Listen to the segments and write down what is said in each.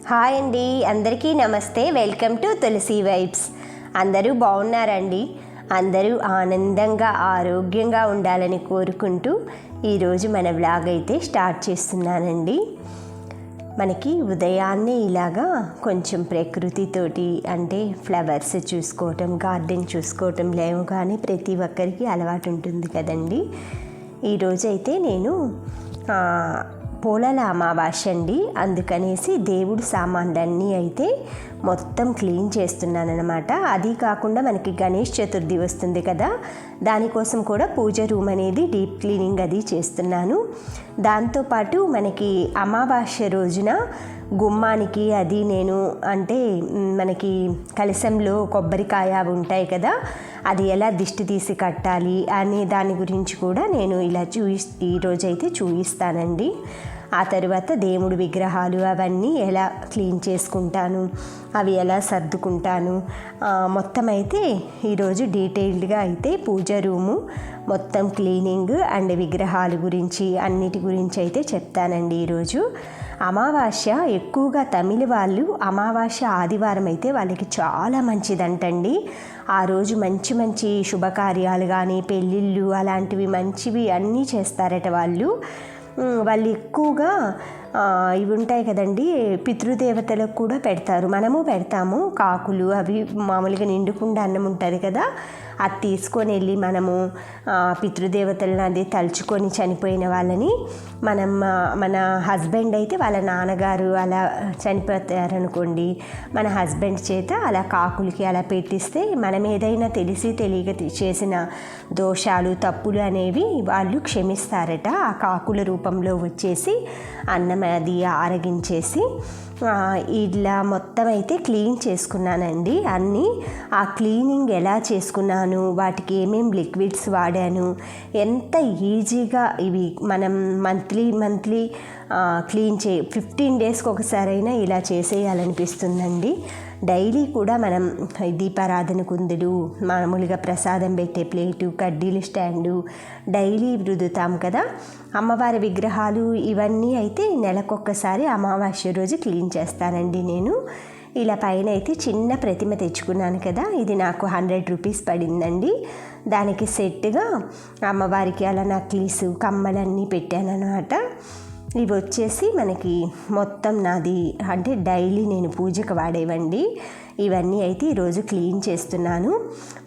Hi అండి, అందరికీ నమస్తే. Welcome to Tulasi vibes. అందరూ బాగున్నారండి? అందరూ ఆనందంగా ఆరోగ్యంగా ఉండాలని కోరుకుంటూ ఈరోజు మన వ్లాగ్ అయితే స్టార్ట్ చేస్తున్నానండి. మనకి ఉదయాన్నే ఇలాగా కొంచెం ప్రకృతితోటి అంటే ఫ్లవర్స్ చూసుకోవటం, గార్డెన్ చూసుకోవటం లేవుగానే ప్రతి ఒక్కరికి అలవాటు ఉంటుంది కదండి. ఈరోజైతే నేను పోలాల అమావాస్య అండి, అందుకనేసి దేవుడు సామాన్లన్నీ అయితే మొత్తం క్లీన్ చేస్తున్నానమాట. అది కాకుండా మనకి గణేష్ చతుర్థి వస్తుంది కదా, దానికోసం కూడా పూజ రూమ్ అనేది డీప్ క్లీనింగ్ అది చేస్తున్నాను. దాంతోపాటు మనకి అమావాస్య రోజున గుమ్మానికి అది నేను అంటే మనకి కలశంలో కొబ్బరికాయ ఉంటాయి కదా, అది ఎలా దిష్టి తీసి కట్టాలి అనే దాని గురించి కూడా నేను ఇలా ఈరోజైతే చూపిస్తానండి. ఆ తర్వాత దేవుడి విగ్రహాలు అవన్నీ ఎలా క్లీన్ చేసుకుంటాను, అవి ఎలా సర్దుకుంటాను, మొత్తం అయితే ఈరోజు డీటెయిల్డ్గా అయితే పూజ రూము మొత్తం క్లీనింగ్ అండ్ విగ్రహాల గురించి అన్నిటి గురించి అయితే చెప్తానండి. ఈరోజు అమావాస్య ఎక్కువగా తమిళ వాళ్ళు అమావాస్య ఆదివారం అయితే వాళ్ళకి చాలా మంచిదంటండి. ఆ రోజు మంచి మంచి శుభకార్యాలు కానీ పెళ్ళిళ్ళు అలాంటివి మంచివి అన్నీ చేస్తారట వాళ్ళు ఎక్కువగా ఇవి ఉంటాయి కదండి, పితృదేవతలకు కూడా పెడతారు. మనము పెడతాము, కాకులు అవి మామూలుగా నిండుకుండా అన్నం ఉంటుంది కదా, అది తీసుకొని వెళ్ళి మనము పితృదేవతలను అది తలుచుకొని చనిపోయిన వాళ్ళని మన హస్బెండ్ అయితే వాళ్ళ నాన్నగారు అలా చనిపోతారనుకోండి, మన హస్బెండ్ చేత అలా కాకులకి అలా పెట్టిస్తే మనం ఏదైనా తెలిసి తెలియక చేసిన దోషాలు తప్పులు అనేవి వాళ్ళు క్షమిస్తారట. ఆ కాకుల రూపంలో వచ్చేసి అన్నం అది ఆరగించేసి ఇలా మొత్తం అయితే క్లీన్ చేసుకున్నానండి అన్నీ. ఆ క్లీనింగ్ ఎలా చేసుకున్నాను, వాటికి ఏమేం లిక్విడ్స్ వాడాను, ఎంత ఈజీగా ఇవి మనం మంత్లీ క్లీన్ 15 డేస్కి ఒకసారైనా ఇలా చేసేయాలనిపిస్తుందండి. డైలీ కూడా మనం దీపారాధన కుందులు, మామూలుగా ప్రసాదం పెట్టే ప్లేటు, కడ్డీలు స్టాండు డైలీ రుద్దుతాం కదా. అమ్మవారి విగ్రహాలు ఇవన్నీ అయితే నెలకొక్కసారి అమావాస్య రోజు క్లీన్ చేస్తానండి నేను. ఇలా పైన అయితే చిన్న ప్రతిమ తెచ్చుకున్నాను కదా, ఇది నాకు 100 రూపీస్ పడిందండి. దానికి సెట్గా అమ్మవారికి అలా నక్లీసు కమ్మలన్నీ పెట్టానన్నమాట. ఇవి వచ్చేసి మనకి మొత్తం నాది అంటే డైలీ నేను పూజకు వాడేవండి. ఇవన్నీ అయితే ఈరోజు క్లీన్ చేస్తున్నాను.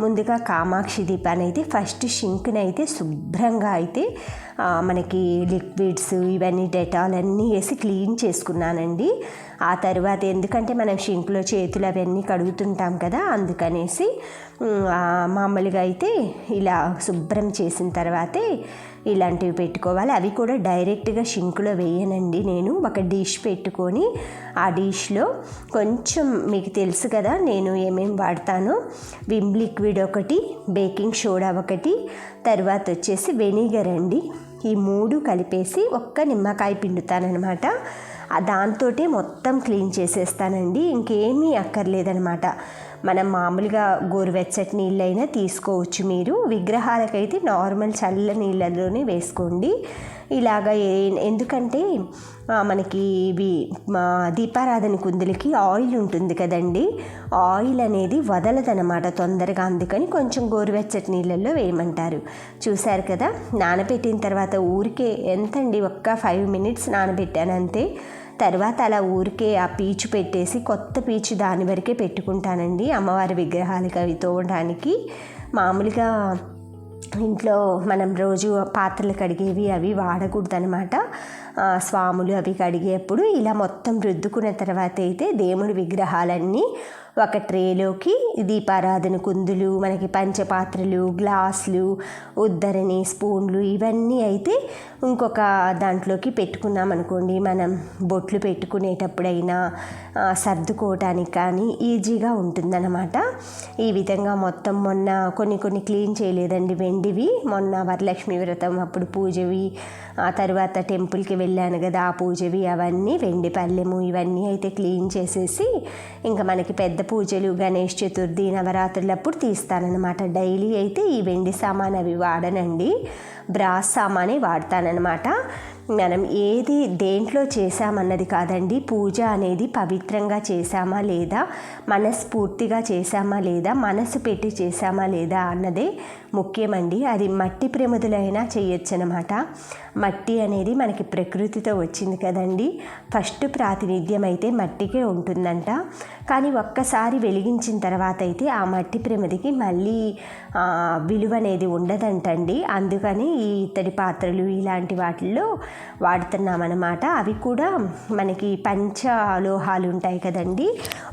ముందుగా కామాక్షి దీపాన్ని అయితే ఫస్ట్ షింక్ని అయితే శుభ్రంగా అయితే మనకి లిక్విడ్స్ ఇవన్నీ డెటాల్ అన్నీ వేసి క్లీన్ చేసుకున్నానండి. ఆ తర్వాత ఎందుకంటే మనం షింక్లో చేతులు అవన్నీ కడుగుతుంటాం కదా, అందుకనేసి మామూలుగా అయితే ఇలా శుభ్రం చేసిన తర్వాతే ఇలాంటివి పెట్టుకోవాలి. అవి కూడా డైరెక్ట్గా షింక్లో వేయనండి. నేను ఒక డిష్ పెట్టుకొని ఆ డిష్లో కొంచెం మీకు తెలుసు కదా నేను ఏమేమి వాడతానో, విమ్ లిక్విడ్ ఒకటి, బేకింగ్ సోడా ఒకటి, తర్వాత వచ్చేసి వెనిగర్ అండి. ఈ 3 కలిపేసి ఒక్క నిమ్మకాయ పిండుతానమాట. దాంతో మొత్తం క్లీన్ చేసేస్తానండి, ఇంకేమీ అక్కర్లేదనమాట. మనం మామూలుగా గోరువెచ్చటి నీళ్ళైనా తీసుకోవచ్చు. మీరు విగ్రహాలకైతే నార్మల్ చల్ల నీళ్ళలోనే వేసుకోండి. ఇలాగ ఎందుకంటే మనకి ఇవి దీపారాధన కుందులకి ఆయిల్ ఉంటుంది కదండి, ఆయిల్ అనేది వదలదనమాట తొందరగా, అందుకని కొంచెం గోరువెచ్చటి నీళ్ళల్లో వేయమంటారు. చూశారు కదా, నానబెట్టిన తర్వాత ఊరికే ఎంతండి ఒక్క 5 మినిట్స్ నానబెట్టాను అంతే. తర్వాత అలా ఊరికే ఆ పీచు పెట్టేసి కొత్త పీచు దాని వరకే పెట్టుకుంటానండి అమ్మవారి విగ్రహాలకి అవి తోవడానికి. మామూలుగా ఇంట్లో మనం రోజు పాత్రలు కడిగేవి అవి వాడకూడదనమాట. స్వాములు అవి కడిగేప్పుడు ఇలా మొత్తం రుద్దుకున్న తర్వాత అయితే దేవుడి విగ్రహాలన్నీ ఒక ట్రేలోకి దీపారాధన కుందులు, మనకి పంచపాత్రలు, గ్లాసులు, ఉద్దరణి, స్పూన్లు ఇవన్నీ అయితే ఇంకొక దాంట్లోకి పెట్టుకున్నాం అనుకోండి, మనం బొట్లు పెట్టుకునేటప్పుడైనా సర్దుకోవటానికి కానీ ఈజీగా ఉంటుందన్నమాట. ఈ విధంగా మొత్తం మొన్న కొన్ని క్లీన్ చేయలేదండి వెండివి. మొన్న వరలక్ష్మి వ్రతం అప్పుడు పూజవి, ఆ తర్వాత టెంపుల్కి వెళ్ళాను కదా ఆ పూజవి, అవన్నీ వెండి పళ్ళెము ఇవన్నీ అయితే క్లీన్ చేసేసి ఇంకా మనకి పెద్ద పూజలు గణేష్ చతుర్థి నవరాత్రులప్పుడు తీస్తానన్నమాట. డైలీ అయితే ఈ వెండి సామాన్ అవి వాడనండి, బ్రాస్ సామానే వాడతానన్నమాట. మనం ఏది దేంట్లో చేశామన్నది కాదండి, పూజ అనేది పవిత్రంగా చేశామా లేదా, మనస్ఫూర్తిగా చేశామా లేదా, మనసు పెట్టి చేశామా లేదా అన్నదే ముఖ్యమండి. అది మట్టి ప్రమిదలైనా చేయొచ్చు అనమాట. మట్టి అనేది మనకి ప్రకృతితో వచ్చింది కదండి. ఫస్ట్ ప్రాతినిధ్యం అయితే మట్టికే ఉంటుందంట. కానీ ఒక్కసారి వెలిగించిన తర్వాత అయితే ఆ మట్టి ప్రమిదకి మళ్ళీ విలువ అనేది ఉండదంటండి. అందుకని ఈ ఇత్తడి పాత్రలు ఇలాంటి వాటిల్లో వాడుతున్నామన్నమాట. అవి కూడా మనకి పంచలోహాలు ఉంటాయి కదండి,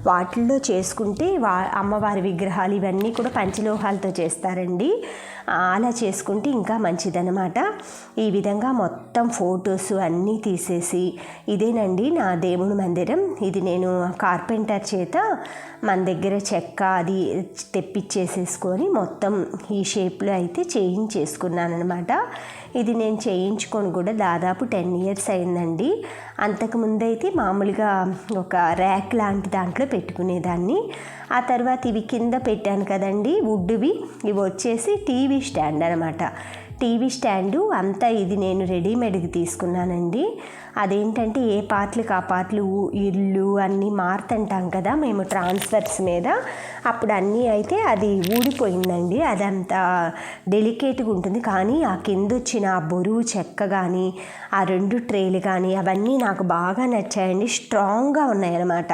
వాటిల్లో చేసుకుంటే అమ్మవారి విగ్రహాలు ఇవన్నీ కూడా పంచలోహాలతో చేస్తారండి. అలా చేసుకుంటే ఇంకా మంచిదన్నమాట. ఈ విధంగా మొత్తం ఫొటోస్ అన్నీ తీసేసి, ఇదేనండి నా దేవుని మందిరం. ఇది నేను కార్పెంటర్ చేత మన దగ్గర చెక్క అది తెప్పించేసేసుకొని మొత్తం ఈ షేప్లో అయితే చేయించేసుకున్నాను అనమాట. ఇది నేను చేయించుకొని కూడా దాదాపు 10 years అయిందండి. అంతకుముందు అయితే మామూలుగా ఒక ర్యాక్ లాంటి దాంట్లో పెట్టుకునేదాన్ని. ఆ తర్వాత ఇవి కింద పెట్టాను కదండి వుడ్వి, ఇవి వచ్చేసి టీవీ స్టాండ్ అనమాట. టీవీ స్టాండు అంతా ఇది నేను రెడీమేడ్కి తీసుకున్నానండి. అదేంటంటే ఏ పార్ట్లకు ఆ పార్ట్లు ఇల్లు అన్నీ మారుతుంటాం కదా మేము ట్రాన్స్ఫర్స్ మీద, అప్పుడు అన్నీ అయితే అది ఊడిపోయిందండి. అదంతా డెలికేట్గా ఉంటుంది. కానీ ఆ కింద వచ్చిన ఆ బరువు చెక్క కానీ ఆ 2 ట్రేలు కానీ అవన్నీ నాకు బాగా నచ్చాయండి. స్ట్రాంగ్గా ఉన్నాయన్నమాట.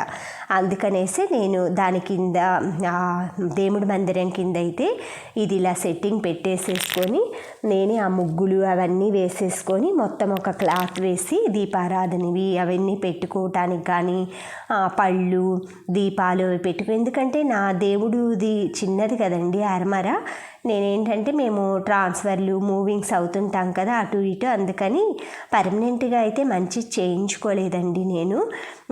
అందుకనేసి నేను దాని కింద దేవుడి మందిరం కింద అయితే ఇది ఇలా సెట్టింగ్ పెట్టేసేసుకొని నేనే ఆ ముగ్గులు అవన్నీ వేసేసుకొని మొత్తం ఒక క్లాత్ వేసి దీపారాధనవి అవన్నీ పెట్టుకోవటానికి కానీ పళ్ళు దీపాలు పెట్టుకో, ఎందుకంటే నా దేవుడుది చిన్నది కదండి అరమర. నేనేంటంటే మేము ట్రాన్స్ఫర్లు మూవింగ్స్ అవుతుంటాం కదా అటు ఇటు, అందుకని పర్మనెంట్గా అయితే మంచి చేయించుకోలేదండి నేను.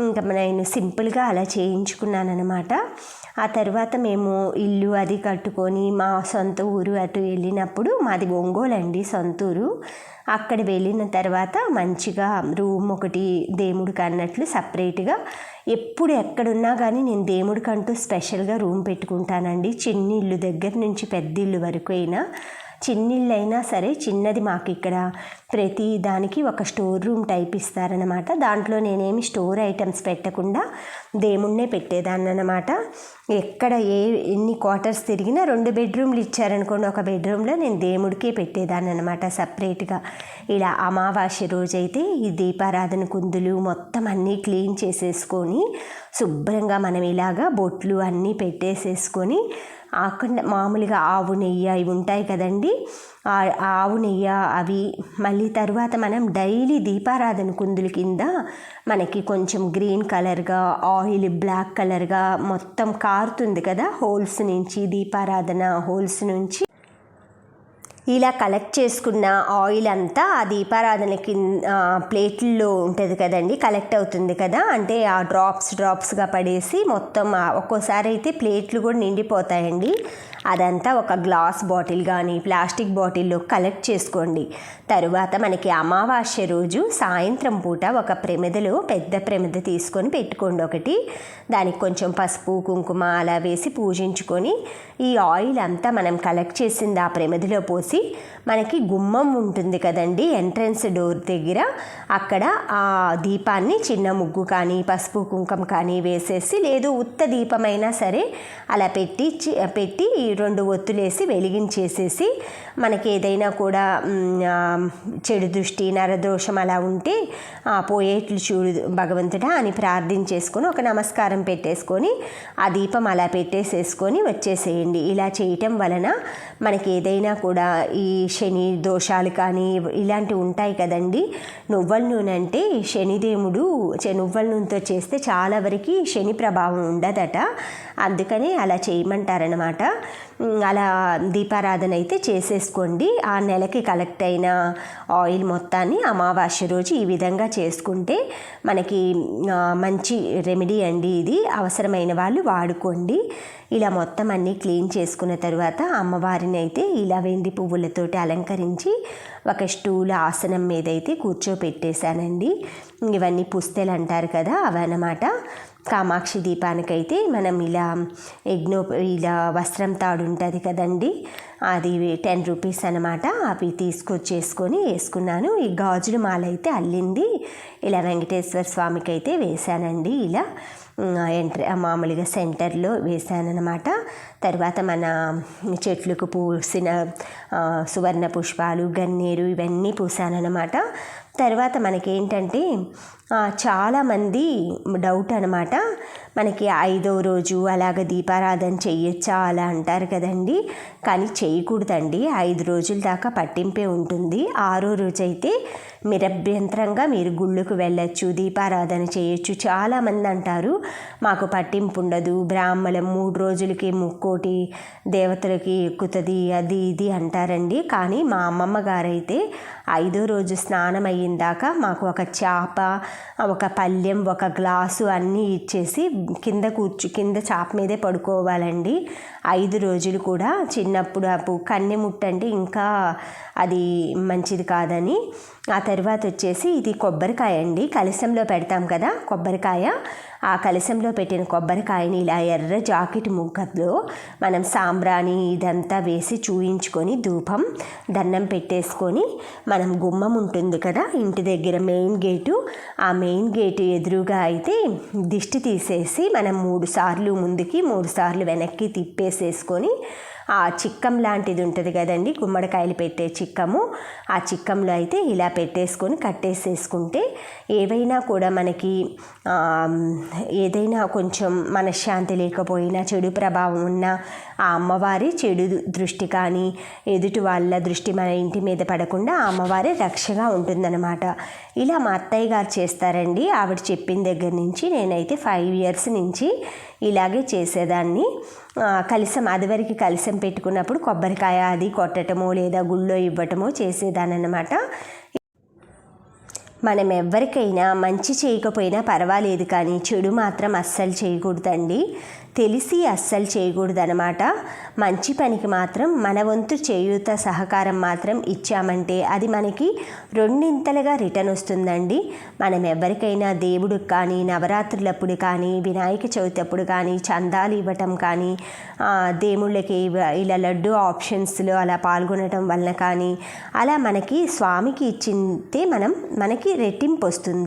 ఇంకా నేను సింపుల్గా అలా చేయించుకున్నాను అనమాట. ఆ తర్వాత మేము ఇల్లు అది కట్టుకొని మా సొంత ఊరు అటు వెళ్ళినప్పుడు, మాది ఒంగోలు అండి సొంత ఊరు, అక్కడ వెళ్ళిన తర్వాత మంచిగా రూమ్ ఒకటి దేవుడికి అన్నట్లు సపరేట్గా ఎప్పుడు ఎక్కడున్నా కానీ నేను దేవుడికంటూ స్పెషల్గా రూమ్ పెట్టుకుంటానండి. చిన్న ఇల్లు దగ్గర నుంచి పెద్ద ఇల్లు వరకు అయినా, చిన్నిళ్ళు అయినా సరే చిన్నది మాకు ఇక్కడ ప్రతి దానికి ఒక స్టోర్ రూమ్ టైప్ ఇస్తారనమాట. దాంట్లో నేనేమి స్టోర్ ఐటమ్స్ పెట్టకుండా దేవుణ్ణే పెట్టేదాన్ని అనమాట. ఎక్కడ ఎన్ని క్వార్టర్స్ తిరిగినా 2 బెడ్రూమ్లు ఇచ్చారనుకోండి, ఒక బెడ్రూమ్లో నేను దేవుడికే పెట్టేదాన్ని అనమాట సపరేట్గా. ఇలా అమావాస్య రోజైతే ఈ దీపారాధన కుందులు మొత్తం అన్నీ క్లీన్ చేసేసుకొని శుభ్రంగా మనం ఇలాగా బొట్లు అన్నీ పెట్టేసేసుకొని అక్కడ మామూలుగా ఆవు నెయ్యి ఇవి ఉంటాయి కదండి, ఆవు నెయ్యి అవి మళ్ళీ తర్వాత మనం డైలీ దీపారాధన కుందుల కింద మనకి కొంచెం గ్రీన్ కలర్గా ఆయిల్ బ్లాక్ కలర్గా మొత్తం కారుతుంది కదా హోల్స్ నుంచి, దీపారాధన హోల్స్ నుంచి ఇలా కలెక్ట్ చేసుకున్న ఆయిల్ అంతా ఆ దీపారాధన కింద ప్లేట్లలో ఉంటుంది కదండి, కలెక్ట్ అవుతుంది కదా, అంటే ఆ డ్రాప్స్గా పడేసి మొత్తం ఒక్కోసారి అయితే ప్లేట్లు కూడా నిండిపోతాయండి. అదంతా ఒక గ్లాస్ బాటిల్ కానీ ప్లాస్టిక్ బాటిల్లో కలెక్ట్ చేసుకోండి. తరువాత మనకి అమావాస్య రోజు సాయంత్రం పూట ఒక ప్రమిదలో పెద్ద ప్రమిద తీసుకొని పెట్టుకోండి ఒకటి. దానికి కొంచెం పసుపు కుంకుమ అలా వేసి పూజించుకొని ఈ ఆయిల్ అంతా మనం కలెక్ట్ చేసింది ఆ ప్రమిదలో పోసి మనకి గుమ్మం ఉంటుంది కదండి ఎంట్రన్స్ డోర్ దగ్గర, అక్కడ ఆ దీపాన్ని చిన్న ముగ్గు కానీ పసుపు కుంకుమ కానీ వేసేసి, లేదు ఉత్త దీపమైనా సరే అలా పెట్టి 2 ఒత్తులేసి వెలిగించేసేసి, మనకి ఏదైనా కూడా చెడు దృష్టి నరదోషం అలా ఉంటే పోయేట్లు చూడు భగవంతుడా అని ప్రార్థించేసుకొని ఒక నమస్కారం పెట్టేసుకొని ఆ దీపం అలా పెట్టేసేసుకొని వచ్చేసేయండి. ఇలా చేయటం వలన మనకి ఏదైనా కూడా ఈ శని దోషాలు కానీ ఇలాంటివి ఉంటాయి కదండి. నువ్వుల నూనె అంటే శనిదేవుడు నువ్వుల నూనెతో చేస్తే చాలా వరకు శని ప్రభావం ఉండదట, అందుకని అలా చేయమంటారనమాట. అలా దీపారాధన అయితే చేసేసుకోండి. ఆ నెలకి కలెక్ట్ అయిన ఆయిల్ మొత్తాన్ని అమావాస్య రోజు ఈ విధంగా చేసుకుంటే మనకి మంచి రెమెడీ అండి. ఇది అవసరమైన వాళ్ళు వాడుకోండి. ఇలా మొత్తం అన్నీ క్లీన్ చేసుకున్న తర్వాత అమ్మవారిని అయితే ఇలా వెండి పువ్వులతోటి అలంకరించి ఒక స్టూల్ ఆసనం మీద అయితే కూర్చోపెట్టేశానండి. ఇవన్నీ పుస్తెలు అంటారు కదా అవన్నమాట. కామాక్షి దీపానికైతే మనం ఇలా ఇలా వస్త్రం తాడు ఉంటుంది కదండి, అది 10 రూపీస్ అనమాట. అవి తీసుకొచ్చేసుకొని వేసుకున్నాను. ఈ గాజుల మాల అయితే అల్లింది ఇలా వెంకటేశ్వర స్వామికి అయితే వేశానండి. ఇలా మామూలుగా సెంటర్లో వేసానన్నమాట. తర్వాత మన చెట్లకు పూసిన సువర్ణ పుష్పాలు, గన్నేరు ఇవన్నీ పూసానన్నమాట. తర్వాత మనకేంటంటే చాలామంది డౌట్ అనమాట, మనకి 5వ రోజు అలాగ దీపారాధన చెయ్యొచ్చా అలా అంటారు కదండి. కానీ చేయకూడదండి. 5 రోజుల దాకా పట్టింపే ఉంటుంది. 6వ రోజు అయితే నిరభ్యంతరంగా మీరు గుళ్ళకు వెళ్ళొచ్చు, దీపారాధన చేయొచ్చు. చాలామంది అంటారు మాకు పట్టింపు ఉండదు, బ్రాహ్మణం 3 రోజులకి ముక్కోటి దేవతలకి ఎక్కుతుంది అది ఇది అంటారండి. కానీ మా అమ్మమ్మ గారైతే 5వ రోజు స్నానం అయిన దాకా మాకు ఒక చేప, ఒక పళ్ళెం, ఒక గ్లాసు అన్నీ ఇచ్చేసి కింద చాప మీదే పడుకోవాలండి 5 రోజులు కూడా. చిన్నప్పుడు కన్నెముట్టు అంటే ఇంకా అది మంచిది కాదని. ఆ తర్వాత వచ్చేసి ఇది కొబ్బరికాయ అండి. కలశంలో పెడతాం కదా కొబ్బరికాయ, ఆ కలశంలో పెట్టిన కొబ్బరికాయని ఇలా ఎర్ర జాకెట్ ముగ్గలో మనం సాంబ్రాణి ఇదంతా వేసి చూయించుకొని ధూపం దండం పెట్టేసుకొని మనం గుమ్మం ఉంటుంది కదా ఇంటి దగ్గర మెయిన్ గేటు, ఆ మెయిన్ గేటు ఎదురుగా అయితే దిష్టి తీసేసి మనం 3 సార్లు ముందుకి 3 సార్లు వెనక్కి తిప్పేసేసుకొని ఆ చిక్కం లాంటిది ఉంటుంది కదండి, గుమ్మడికాయలు పెట్టే చిక్కము, ఆ చిక్కంలో అయితే ఇలా పెట్టేసుకొని కట్టేసేసుకుంటే ఏవైనా కూడా మనకి ఏదైనా కొంచెం మనశ్శాంతి లేకపోయినా, చెడు ప్రభావం ఉన్న ఆ అమ్మవారి చెడు దృష్టి కానీ ఎదుటి వాళ్ళ దృష్టి మన ఇంటి మీద పడకుండా ఆ అమ్మవారి రక్షగా ఉంటుందన్నమాట. ఇలా మా అత్తయ్య గారు చేస్తారండి. ఆవిడ చెప్పిన దగ్గర నుంచి నేనైతే 5 ఇయర్స్ నుంచి ఇలాగే చేసేదాన్ని. కలశం అదివరకు కలశం పెట్టుకున్నప్పుడు కొబ్బరికాయ అది కొట్టడమో లేదా గుళ్ళో ఇవ్వటమో చేసేదాన్ని అన్నమాట. మనం ఎవరికైనా మంచి చేయకపోయినా పర్వాలేదు కానీ చెడు మాత్రం అస్సలు చేయకూడదండి. తెలిసి అస్సలు చేయకూడదు అనమాట. మంచి పనికి మాత్రం మన వంతు చేయూత సహకారం మాత్రం ఇచ్చామంటే అది మనకి 2 రిటర్న్ వస్తుందండి. మనం ఎవరికైనా దేవుడికి కానీ, నవరాత్రులప్పుడు కానీ, వినాయక చవితి అప్పుడు కానీ చందాలు ఇవ్వటం కానీ, దేవుళ్ళకి ఇలా లడ్డు ఆప్షన్స్లో అలా పాల్గొనటం వలన కానీ అలా మనకి స్వామికి ఇచ్చితే మనకి రెట్టింపు వస్తుంది.